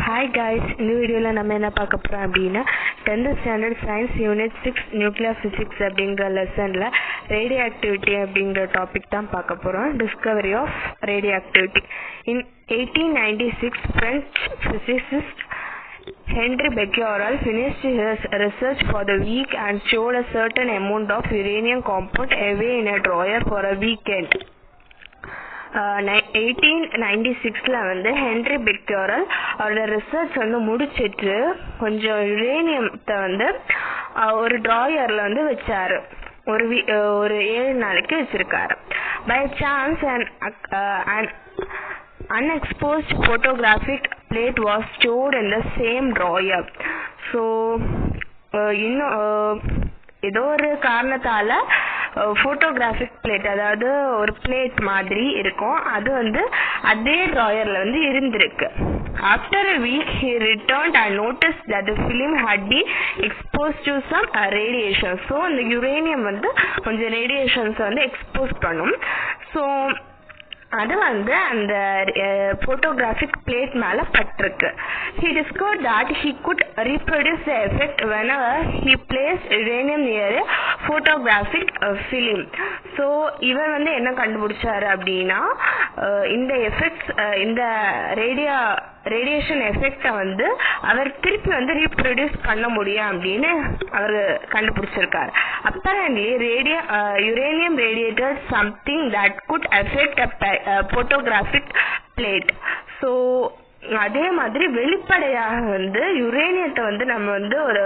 Hi guys, இந்த வீடியோல நம்ம என்ன பார்க்க போறோம் அப்படின்னா 10th standard science unit 6 nuclear physics அப்படிங்கற லெசன்ல ரேடியோ ஆக்டிவிட்டி அப்படிங்கற டாபிக் தான் பார்க்க போறோம். Discovery of radioactivity. In 1896, French physicist Henri Becquerel finished his research for the week and stored a certain amount of uranium compound away in a drawer for a weekend. 1896ல வந்து Henry Becquerel அவரோட research வந்து முடிச்சிட்டு கொஞ்சம் யுரேனியத்தை வந்து ஒரு டிராயர்ல வந்து வச்சாரு. ஒரு 7 நாளைக்கு வச்சிருக்காரு. By chance an unexposed photographic plate was stored in the same drawer. So ஏதோ ஒரு காரணத்தால போட்டோகிராஃபிக் பிளேட், அதாவது ஒரு பிளேட் மாதிரி இருக்கும், அது வந்து அதே டிராயர்ல வந்து இருந்திருக்கு. After a week he returned and noticed that the film had been exposed to some radiation. So இந்த யுரேனியம் வந்து கொஞ்சம் ரேடியேஷன்ஸ் வந்து எக்ஸ்போஸ் பண்ணும். ஸோ அது வந்து அந்த போட்டோகிராஃபிக் பிளேட் மேல பட்டிருக்கு. He discovered that he could reproduce the effect whenever he placed uranium near a photographic film. So இவர் வந்து என்ன கண்டுபிடிச்சாரு அப்படின்னா, இந்த எஃபெக்ட்ஸ், இந்த ரேடியேஷன் எஃபெக்ட வந்து அவர் திருப்பி வந்து ரீப்ரொடியூஸ் பண்ண முடியும் அப்படின்னு அவர் கண்டுபிடிச்சிருக்காரு. Apparently uranium radiated something that could affect a photographic plate. So அதே மாதிரி வெளிப்படையாக வந்து யுரேனியத்தை வந்து நம்ம வந்து ஒரு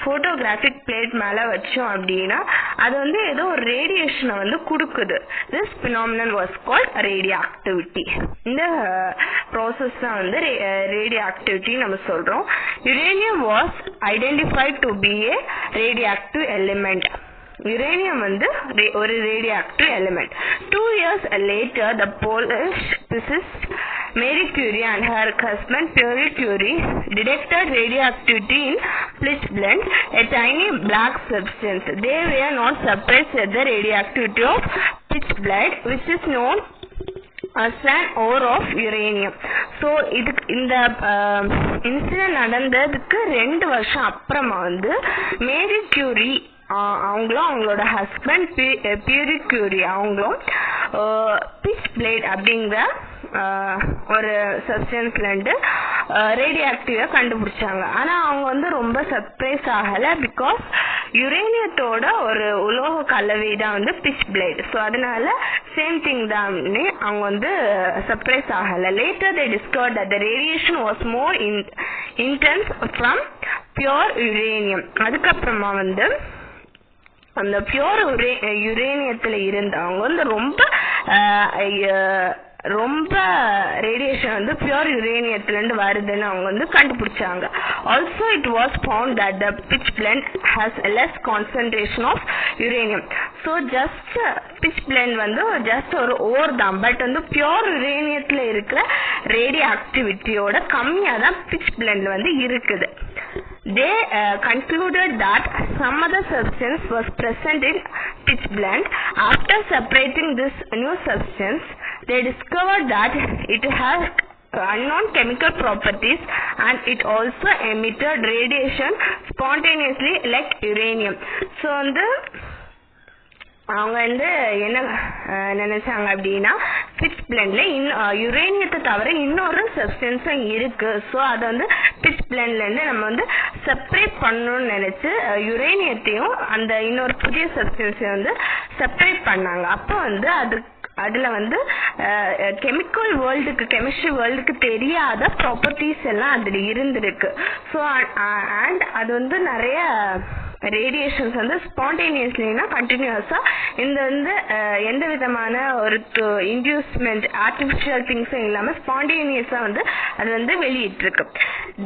போட்டோகிராஃபிக் பிளேட் மேல வச்சோம் அப்படின்னா அது வந்து ஏதோ ஒரு ரேடியேஷனை வந்து கொடுக்குது. This phenomenon was called radioactivity. இந்த ப்ராசஸ் தான் வந்து ரேடியோ ஆக்டிவிட்டி நம்ம சொல்றோம். Uranium was identified to be a radioactive element. Uranium வந்து ஒரு radioactive element. 2 years later, the Polish physicist Marie Curie and her husband Pierre Curie detected radioactivity in pitchblende, a tiny black substance. They were not surprised at the radioactivity of pitchblende, which is known as an ore of uranium. So இந்த incident நடந்ததுக்கு 2 வருஷம் அப்புறமா வந்து Marie Curie அவங்களும் அவங்களோட husband Peary Curie அவங்களும் pitch plate அப்படிங்கிற ஒரு சப்ஸ்டன்ஸ்ல இருந்து ரேடியோ ஆக்டிவா கண்டுபிடிச்சாங்க. ஆனா அவங்க வந்து ரொம்ப சர்ப்ரைஸ் ஆகல, பிகாஸ் யுரேனியத்தோட ஒரு உலோக கலவை தான் வந்து பிட்ச் பிளேட். ஸோ அதனால சேம் திங் தான் அவங்க வந்து சர்ப்ரைஸ் ஆகல. Later they discovered that the radiation was more intense from pure uranium. அதுக்கப்புறமா வந்து அந்த பியூர் யுரேனியத்துல இருந்து அவங்க வந்து ரொம்ப ரேடியேஷன் வந்து பியூர் யுரேனியத்துல இருந்து வருதுன்னு அவங்க வந்து கண்டுபிடிச்சாங்க. Also it was found that the pitchblende has less concentration of uranium. So just pitchblende வந்து ஜஸ்ட் ஒரு ஓர் தான், பட் வந்து பியூர் யுரேனியத்துல இருக்கிற ரேடியோ ஆக்டிவிட்டியோட கம்மியா தான் pitchblende வந்து இருக்குது. They concluded that some other substance was present in pitchblende. After separating this new substance, they discovered that it has unknown chemical properties and it also emitted radiation spontaneously like uranium. So வந்து அவங்க வந்து என்ன நினைச்சாங்க அப்படின்னா, pitchblende யுரேனியத்தை தவிர இன்னொரு சப்ஸ்டன்ஸும் இருக்கு. So அதை வந்து pitchblende இருந்து நம்ம வந்து செப்பரேட் பண்ணணும்னு நினைச்சு யுரேனியத்தையும் அந்த இன்னொரு புதிய சப்ஸ்டன்ஸையும் வந்து செப்பரேட் பண்ணாங்க. அப்போ வந்து அதுல வந்து கெமிக்கல் வேர்ல்டுக்கு, கெமிஸ்ட்ரி வேர்ல்டுக்கு தெரியாத ப்ராப்பர்ட்டிஸ் எல்லாம் அதுல இருந்திருக்கு. ஸோ அண்ட் அது வந்து நிறைய ரேடியேஷன்ஸ் வந்து ஸ்பான்டேனியஸ்லினா கண்டினியூஸா இந்த வந்து எந்த விதமான ஒரு இன்டியூஸ்மெண்ட் ஆர்டிபிஷியல் திங்ஸும் இல்லாம ஸ்பான்டேனியஸா வந்து அது வந்து வெளியிட்டு இருக்கு.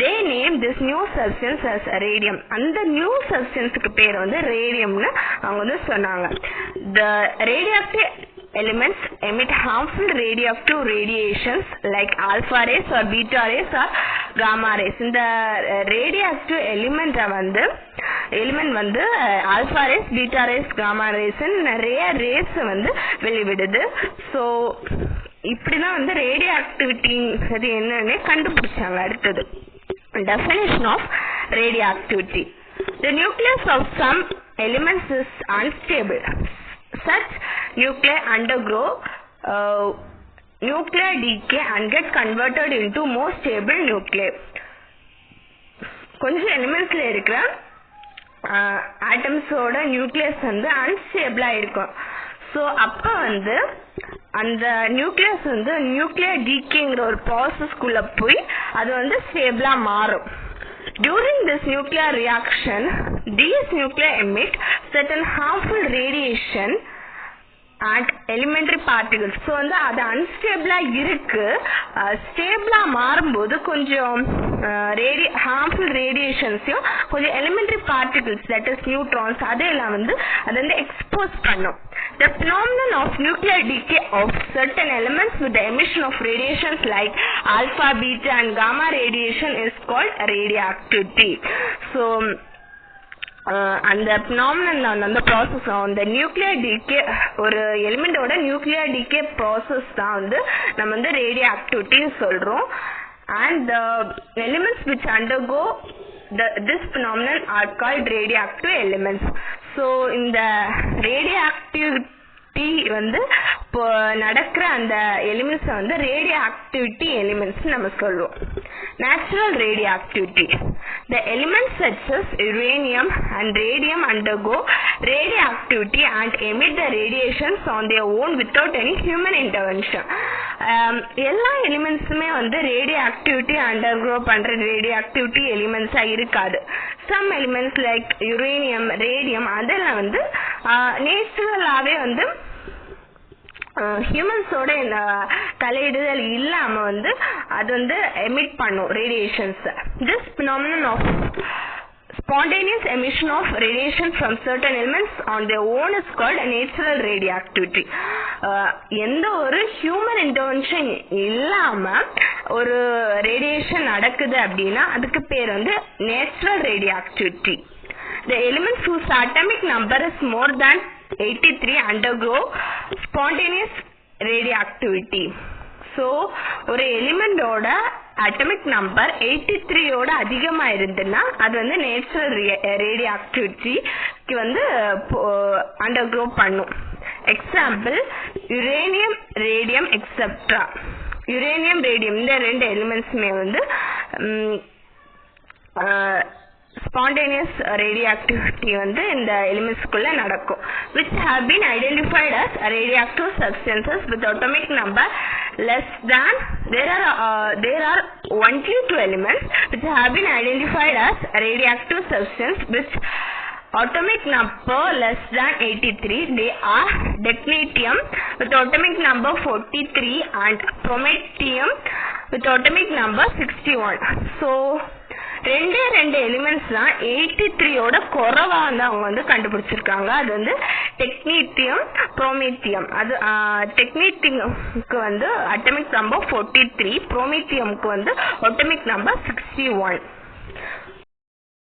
They name this new substance as radium. அந்த நியூ சப்ஸ்டன்ஸுக்கு பேர் வந்து ரேடியம்னு அவங்க வந்து சொன்னாங்க. The radioactive elements emit harmful radioactive radiations like alpha rays or beta rays or gamma rays. இந்த radioactive element வந்து alpha rays, beta rays, gamma rays நிறைய ரேஸ் வந்து வெளிவிடுது. ஸோ இப்படிதான் வந்து ரேடியோ ஆக்டிவிட்டி என்னன்னு கண்டுபிடிச்சாங்க. அடுத்தது Definition of radioactivity. The nucleus of some elements is unstable. Such nuclei undergo nuclear decay and get converted into more stable nuclei. கொஞ்சம் எலிமெண்ட்ஸ்ல இருக்கிற ஆட்டம்ஸோட nucleus வந்து அன்ஸ்டேபிளா இருக்கும். ஸோ அப்போ வந்து அந்த நியூக்ளியஸ் வந்து நியூக்ளியர் டீகேங்கிற ஒரு ப்ராசஸ்க்குள்ள போய் அது வந்து ஸ்டேபிளா மாறும். During this nuclear reaction, these nuclei emit certain harmful radiation and elementary particles. So வந்து அது அன்ஸ்டேபிளா இருக்கு, ஸ்டேபிளா மாறும்போது கொஞ்சம் harmful radiationஸையும் கொஞ்சம் elementary particles that is neutrons அதெல்லாம் வந்து அது வந்து expose பண்ணும். The phenomenon of nuclear decay of certain elements with the emission of radiations like alpha, beta and gamma radiation is called radioactivity. So அந்த phenomenon அந்த process அந்த nuclear decay ஒரு எலிமெண்டோட nuclear decay process தான் வந்து நம்ம வந்து ரேடியோஆக்டிவிட்டின்னு சொல்றோம். And the elements which undergo this phenomenon are called radioactive elements. So இந்த ரேடியோஆக்டிவிட்டி வந்து இப்போ நடக்கிற அந்த எலிமெண்ட்ஸ் வந்து ரேடியோஆக்டிவிட்டி எலிமெண்ட்ஸ் நம்ம சொல்லுவோம். Natural radioactivity. The elements such as uranium and radium undergo radioactivity and emit the radiations on their own without any human intervention. எல்லா எலிமெண்ட்ஸுமே வந்து ரேடியோஆக்டிவிட்டி அண்டர்கோ பண்ற ரேடியோஆக்டிவிட்டி எலிமெண்ட்ஸா இருக்காது. Some elements like uranium, radium அதெல்லாம் வந்து நேச்சுரலாவே வந்து ஹியூமன்ஸோட இந்த தலையிடுதல் இல்லாம வந்து அது வந்து எமிட் பண்ணும் radiations. This phenomenon of spontaneous emission of radiation from certain elements on their own is called natural radioactivity. எந்த ஒரு ஹியூமன் இன்டர்வென்ஷன் இல்லாம ஒரு ரேடியேஷன் நடக்குது அப்படின்னா அதுக்கு பேர் வந்து natural ரேடியோஆக்டிவிட்டி. The elements whose atomic number is more than 83 undergo spontaneous radioactivity. So ஒரு எலிமெண்டோட அட்டமிக் நம்பர் 83 ஓட அதிகமா இருந்துன்னா அது வந்து நேச்சுரல் ரேடியோஆக்டிவிட்டிக்கு வந்து அண்டர்கோ பண்ணும். Example uranium, radium etcetera. Uranium, radium இந்த ரெண்டு எலிமெண்ட்ஸுமே வந்து spontaneous radioactivity வந்து இந்த எலிமெண்ட்ஸ்க்குள்ள நடக்கும். which have been identified as radioactive substances with atomic number less than there are only two elements which have been identified as radioactive substance with atomic number less than 83. They are technetium with atomic number 43 and promethium with atomic number 61. So ரெண்டு elements தான் 83 ஓட குறைவா வந்து அவங்க வந்து கண்டுபிடிச்சிருக்காங்க. அது வந்து டெக்னீட்டியம், புரோமீத்தியம். அது டெக்னீட்டியம்க்கு வந்து அட்டமிக் நம்பர் 43, புரோமீத்தியம்க்கு வந்து அட்டமிக் நம்பர் 61.